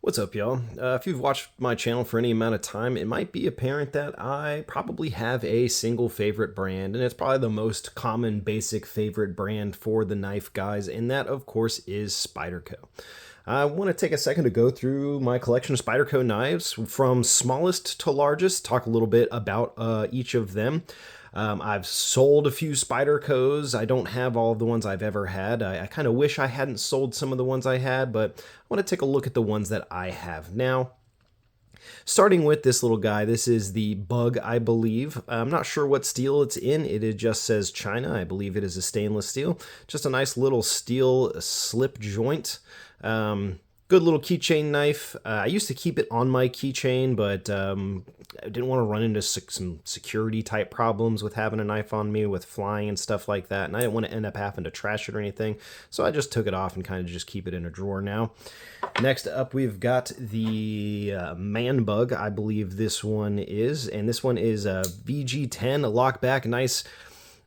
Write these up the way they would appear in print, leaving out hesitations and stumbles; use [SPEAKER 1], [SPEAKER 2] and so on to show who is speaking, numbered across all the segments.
[SPEAKER 1] What's up, y'all? If you've watched my channel for any amount of time, it might be apparent that I probably have a single favorite brand, and it's probably the most common basic favorite brand for the knife guys, and that, of course, is Spyderco. I want to take a second to go through my collection of Spyderco knives from smallest to largest, talk a little bit about each of them. I've sold a few Spydercos. I don't have all of the ones I've ever had. I kind of wish I hadn't sold some of the ones I had, but I want to take a look at the ones that I have now. Starting with this little guy, this is the Bug, I believe. I'm not sure what steel it's in. It just says China. I believe it is a stainless steel. Just a nice little steel slip joint. Good little keychain knife. I used to keep it on my keychain, but I didn't want to run into some security type problems with having a knife on me with flying and stuff like that, and I didn't want to end up having to trash it or anything, so I just took it off and kind of just keep it in a drawer now. Next up, we've got the Man Bug, I believe this one is, and this one is a VG10, a lockback, nice,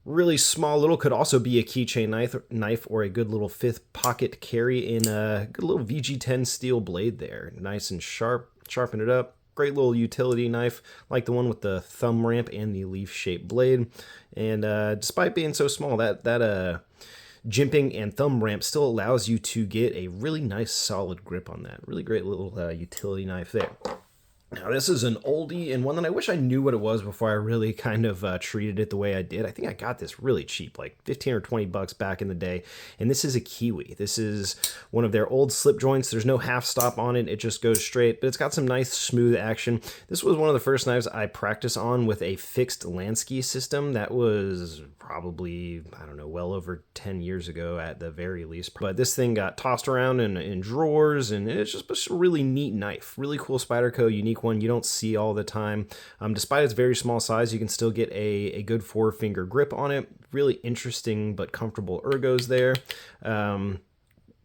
[SPEAKER 1] really small little, could also be a keychain knife or a good little fifth pocket carry in a good little VG10 steel blade there. Nice and sharp, sharpen it up. Great little utility knife, like the one with the thumb ramp and the leaf-shaped blade. And despite being so small, that jimping and thumb ramp still allows you to get a really nice solid grip on that. Really great little utility knife there. Now, this is an oldie and one that I wish I knew what it was before I really kind of treated it the way I did. I think I got this really cheap, like 15 or 20 bucks back in the day. And this is a Kiwi. This is one of their old slip joints. There's no half stop on it. It just goes straight, but it's got some nice smooth action. This was one of the first knives I practiced on with a fixed Lansky system. That was probably, I don't know, well over 10 years ago at the very least. But this thing got tossed around in drawers, and it's just a really neat knife. Really cool Spyderco, unique one you don't see all the time. Despite its very small size, you can still get a good 4-finger grip on it. Really interesting but comfortable ergos there.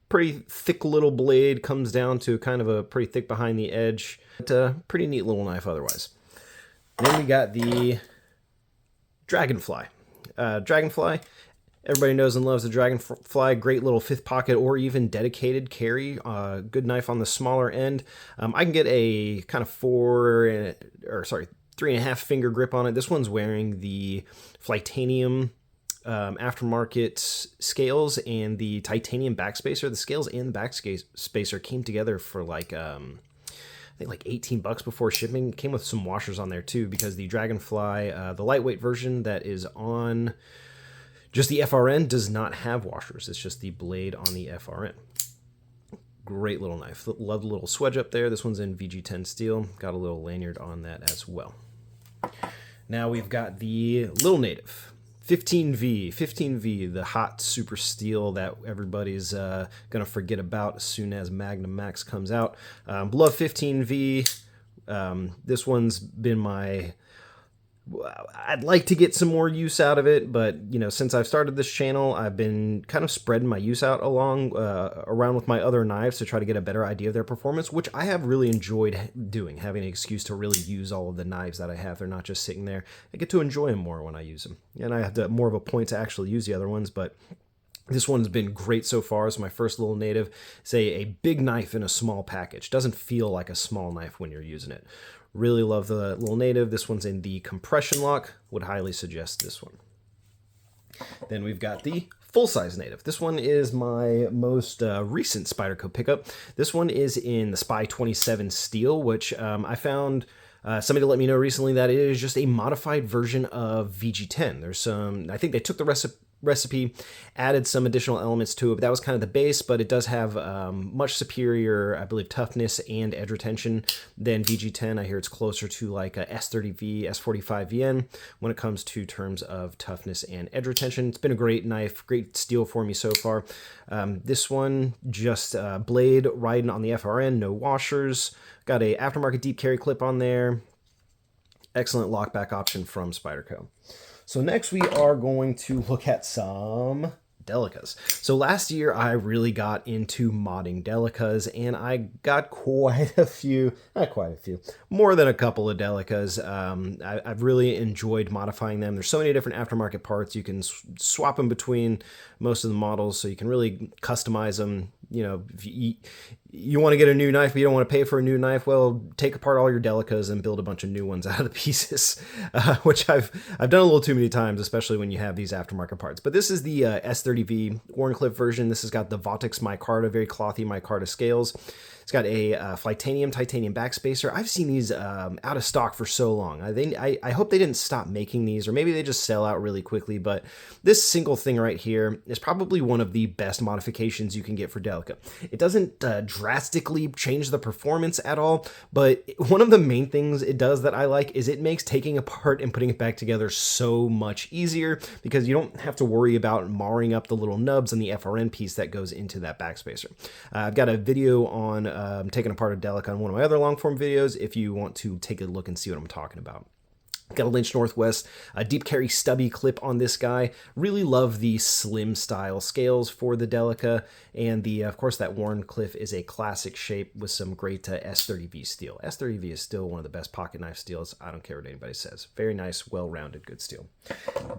[SPEAKER 1] Pretty thick little blade, comes down to kind of a pretty thick behind the edge. But pretty neat little knife otherwise. Then we got the Dragonfly. Dragonfly, everybody knows and loves the Dragonfly. Great little fifth pocket or even dedicated carry. Good knife on the smaller end. I can get a kind of 3.5 finger grip on it. This one's wearing the Flytanium aftermarket scales and the titanium backspacer. The scales and the backspacer came together for like I think like 18 bucks before shipping. It came with some washers on there too, because the Dragonfly, the lightweight version that is on just the FRN, does not have washers. It's just the blade on the FRN. Great little knife. Love the little swedge up there. This one's in VG10 steel. Got a little lanyard on that as well. Now we've got the Little Native. 15V, the hot super steel that everybody's going to forget about as soon as Magnum Max comes out. Love 15V. This one's been my... I'd like to get some more use out of it, but you know, since I've started this channel, I've been kind of spreading my use out around with my other knives to try to get a better idea of their performance, which I have really enjoyed doing, having an excuse to really use all of the knives that I have. They're not just sitting there. I get to enjoy them more when I use them, and I have more of a point to actually use the other ones, but this one's been great so far. It's my first Little Native. It's a big knife in a small package. Doesn't feel like a small knife when you're using it. Really love the Little Native. This one's in the compression lock. Would highly suggest this one. Then we've got the full-size Native. This one is my most recent Spyderco pickup. This one is in the Spy 27 steel, which I found... somebody let me know recently that it is just a modified version of VG10. There's some... I think they took the recipe, added some additional elements to it, but that was kind of the base, but it does have much superior, I believe, toughness and edge retention than VG10. I hear it's closer to like a S30V, S45VN when it comes to terms of toughness and edge retention. It's been a great knife, great steel for me so far. This one, just blade riding on the FRN, no washers. Got a aftermarket deep carry clip on there. Excellent lockback option from Spyderco. So next we are going to look at some Delicas. So last year I really got into modding Delicas, and I got quite a few, not quite a few, more than a couple of Delicas. I've really enjoyed modifying them. There's so many different aftermarket parts. You can swap them between most of the models, so you can really customize them. You know, you want to get a new knife, but you don't want to pay for a new knife. Well, take apart all your Delicas and build a bunch of new ones out of the pieces, which I've done a little too many times, especially when you have these aftermarket parts. But this is the S30V Wharncliffe version. This has got the Votix micarta, very clothy micarta scales. It's got a Flytanium titanium backspacer. I've seen these out of stock for so long. I hope they didn't stop making these, or maybe they just sell out really quickly. But this single thing right here is probably one of the best modifications you can get for Delica. It doesn't drastically change the performance at all, but one of the main things it does that I like is it makes taking apart and putting it back together so much easier, because you don't have to worry about marring up the little nubs and the FRN piece that goes into that backspacer. I've got a video on taking apart a Delica on one of my other long form videos if you want to take a look and see what I'm talking about. Got a Lynch Northwest, a deep carry stubby clip on this guy. Really love the slim style scales for the Delica, and of course that Wharncliffe is a classic shape with some great S30V steel. S30V is still one of the best pocket knife steels. I don't care what anybody says. Very nice, well-rounded, good steel.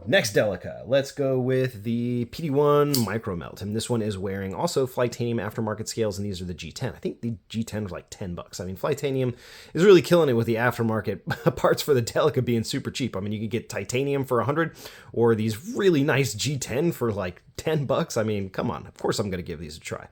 [SPEAKER 1] Next Delica, let's go with the PD1 Micro Melt, and this one is wearing also Flytanium aftermarket scales, and these are the G10. I think the G10 was like $10. I mean, Flytanium is really killing it with the aftermarket parts for the Delica being super cheap. I mean, you could get titanium for 100, or these really nice G10 for like $10. I mean, come on. Of course, I'm going to give these a try.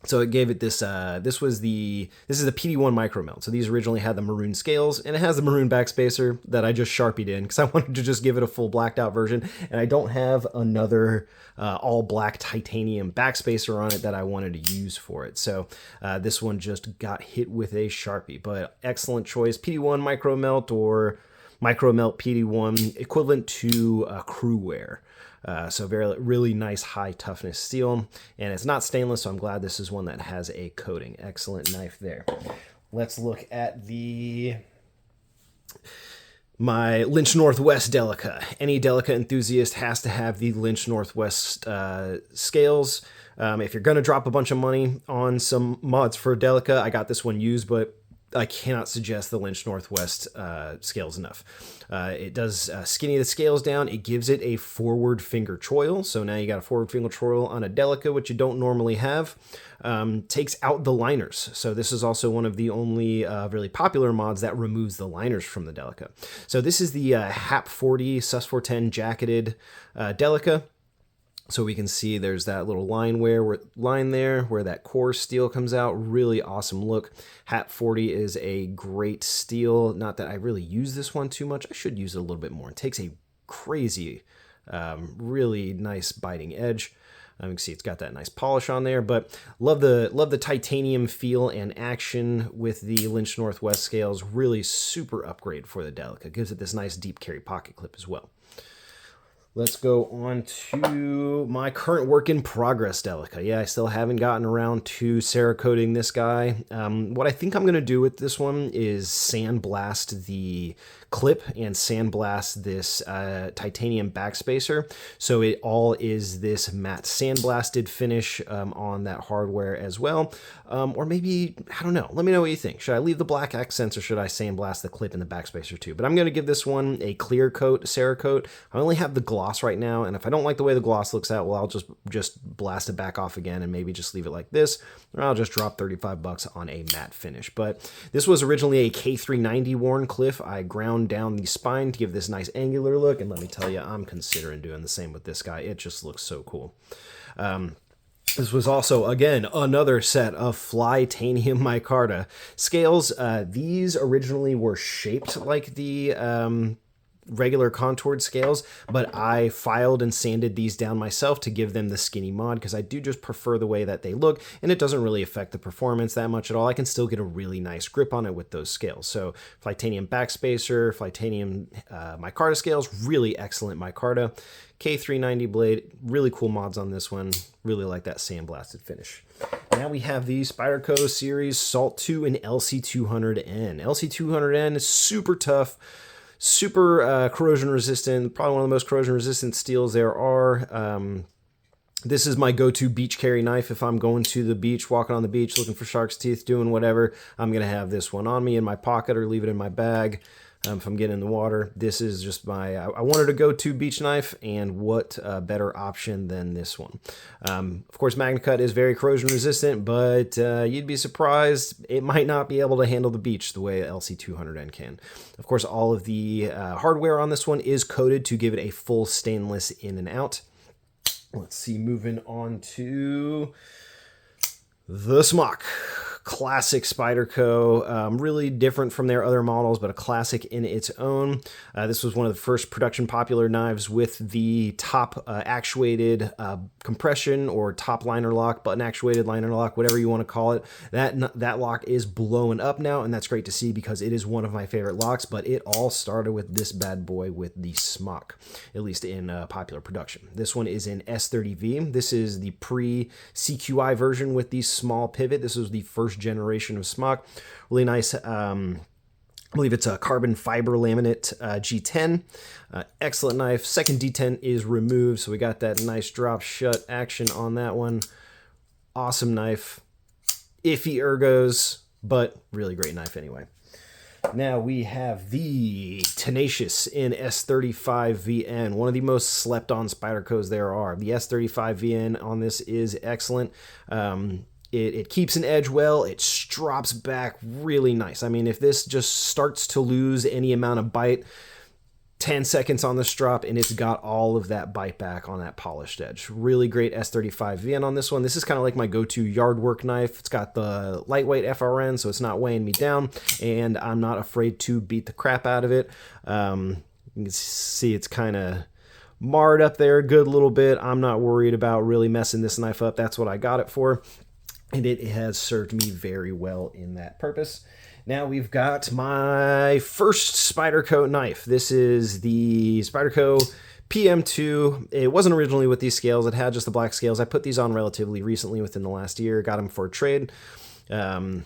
[SPEAKER 1] So it gave it this. This is the PD1 Micro Melt. So these originally had the maroon scales, and it has the maroon backspacer that I just Sharpied in because I wanted to just give it a full blacked out version, and I don't have another all black titanium backspacer on it that I wanted to use for it. So this one just got hit with a Sharpie, but excellent choice. PD1 Micro Melt or Micro Melt PD1, equivalent to crew wear. So really nice high toughness steel, and it's not stainless, so I'm glad this is one that has a coating. Excellent knife there. Let's look at my Lynch Northwest Delica. Any Delica enthusiast has to have the Lynch Northwest scales. If you're going to drop a bunch of money on some mods for Delica, I got this one used, but I cannot suggest the Lynch Northwest scales enough. It does skinny the scales down. It gives it a forward finger choil. So now you got a forward finger choil on a Delica, which you don't normally have. Takes out the liners. So this is also one of the only really popular mods that removes the liners from the Delica. So this is the HAP 40 Sus 410 jacketed Delica. So we can see there's that little line there where that core steel comes out. Really awesome look. HAP 40 is a great steel. Not that I really use this one too much. I should use it a little bit more. It takes a crazy, really nice biting edge. You can see it's got that nice polish on there, but love the titanium feel and action with the Lynch Northwest scales. Really super upgrade for the Delica. Gives it this nice deep carry pocket clip as well. Let's go on to my current work in progress Delica. Yeah, I still haven't gotten around to Cerakoting this guy. What I think I'm going to do with this one is sandblast the clip and sandblast this titanium backspacer. So it all is this matte sandblasted finish on that hardware as well. Or maybe, I don't know. Let me know what you think. Should I leave the black accents or should I sandblast the clip and the backspacer too? But I'm going to give this one a clear coat, Cerakote. I only have the gloss right now, and if I don't like the way the gloss looks out, well, I'll just blast it back off again and maybe just leave it like this, or I'll just drop $35 on a matte finish. But this was originally a K390 Wharncliffe. I ground down the spine to give this nice angular look, and let me tell you, I'm considering doing the same with this guy. It just looks so cool. This was also, again, another set of Flytanium micarta scales. These originally were shaped like the regular contoured scales, but I filed and sanded these down myself to give them the skinny mod, because I do just prefer the way that they look, and it doesn't really affect the performance that much at all. I can still get a really nice grip on it with those scales. So Flytanium backspacer, Flytanium micarta scales, really excellent micarta. K390 blade, really cool mods on this one. Really like that sandblasted finish. Now we have the Spyderco series Salt 2 and LC200N. LC200N is super tough, super corrosion resistant, probably one of the most corrosion resistant steels there are. This is my go-to beach carry knife. If I'm going to the beach, walking on the beach, looking for shark's teeth, doing whatever, I'm going to have this one on me in my pocket or leave it in my bag. if I'm getting in the water. This is just I wanted a go-to beach knife, and what better option than this one. Of course, MagnaCut is very corrosion resistant, but you'd be surprised it might not be able to handle the beach the way LC200N can. Of course, all of the hardware on this one is coated to give it a full stainless in and out. Let's see, moving on to the smock. Classic Spyderco, really different from their other models, but a classic in its own. This was one of the first production popular knives with the top actuated compression or top liner lock, button actuated liner lock, whatever you want to call it. That lock is blowing up now, and that's great to see because it is one of my favorite locks, but it all started with this bad boy with the smock, at least in popular production. This one is in S30V. This is the pre-CQI version with the small pivot. This was the first generation of smock. Really nice. I believe it's a carbon fiber laminate G10. Excellent knife. Second D10 is removed, so we got that nice drop shut action on that one. Awesome knife. Iffy ergos, but really great knife anyway. Now we have the Tenacious in S35VN, one of the most slept on Spydercos there are. The S35VN on this is excellent. It keeps an edge well. It strops back really nice. I mean, if this just starts to lose any amount of bite, 10 seconds on the strop, and it's got all of that bite back on that polished edge. Really great S35VN on this one. This is kind of like my go-to yard work knife. It's got the lightweight FRN, so it's not weighing me down, and I'm not afraid to beat the crap out of it. You can see it's kind of marred up there a good little bit. I'm not worried about really messing this knife up. That's what I got it for. And it has served me very well in that purpose. Now we've got my first Spyderco knife. This is the Spyderco PM2. It wasn't originally with these scales. It had just the black scales. I put these on relatively recently within the last year. Got them for a trade. Just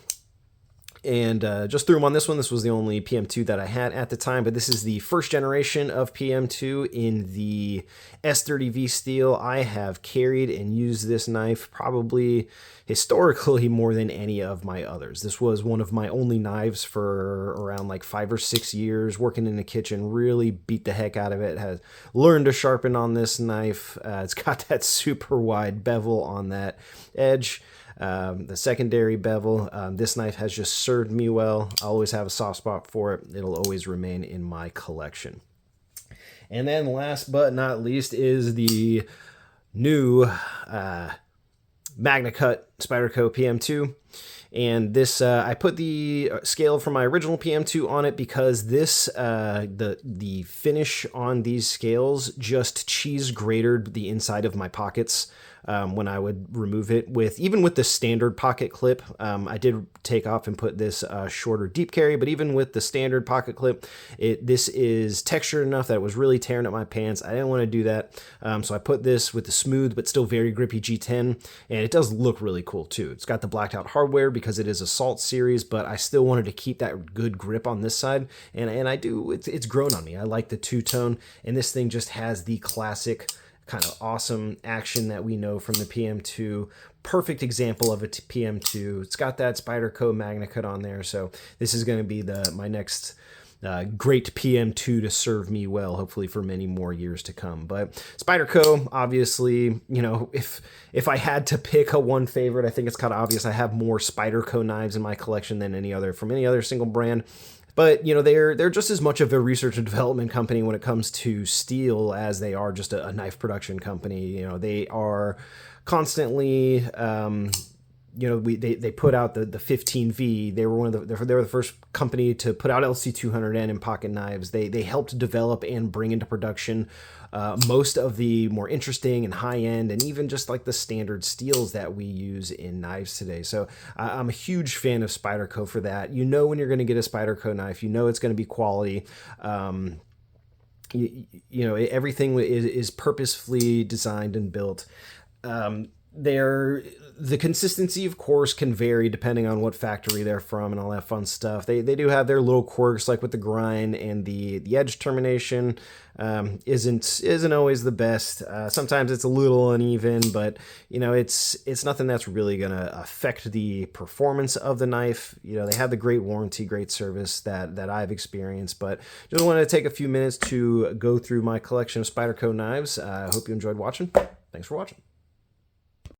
[SPEAKER 1] threw them on this one. This was the only PM2 that I had at the time, but this is the first generation of PM2 in the S30V steel. I have carried and used this knife probably historically more than any of my others. This was one of my only knives for around like 5 or 6 years, working in the kitchen, really beat the heck out of it. Has learned to sharpen on this knife. It's got that super wide bevel on that edge. The secondary bevel. This knife has just served me well. I always have a soft spot for it. It'll always remain in my collection. And then last but not least is the new MagnaCut Spyderco PM2. And this, I put the scale from my original PM2 on it because this, the finish on these scales just cheese grated the inside of my pockets when I would remove it even with the standard pocket clip. I did take off and put this shorter deep carry, but even with the standard pocket clip, this is textured enough that it was really tearing up my pants. I didn't want to do that. So I put this with the smooth but still very grippy G10, and it does look really cool too. It's got the blacked out hardware because it is a Salt series, but I still wanted to keep that good grip on this side, and I do. It's grown on me. I like the two-tone, and this thing just has the classic kind of awesome action that we know from the PM2. Perfect example of a PM2. It's got that Spyderco MagnaCut on there, so this is going to be my next great PM2 to serve me well, hopefully for many more years to come. But Spyderco, obviously, you know, if I had to pick a one favorite, I think it's kind of obvious. I have more Spyderco knives in my collection than any other from any other single brand. But, you know, they're just as much of a research and development company when it comes to steel as they are just a knife production company. You know, they are constantly, you know, they put out the 15V. They were they were the first company to put out LC200N in pocket knives. They helped develop and bring into production most of the more interesting and high-end and even just like the standard steels that we use in knives today. So I'm a huge fan of Spyderco for that. You know when you're going to get a Spyderco knife, you know it's going to be quality. You know, everything is purposefully designed and built. the consistency, of course, can vary depending on what factory they're from and all that fun stuff. They do have their little quirks, like with the grind and the edge termination isn't always the best. Sometimes it's a little uneven, but it's nothing that's really gonna affect the performance of the knife. They have the great warranty, great service that I've experienced. But just wanted to take a few minutes to go through my collection of Spyderco knives. I hope you enjoyed watching. Thanks for watching.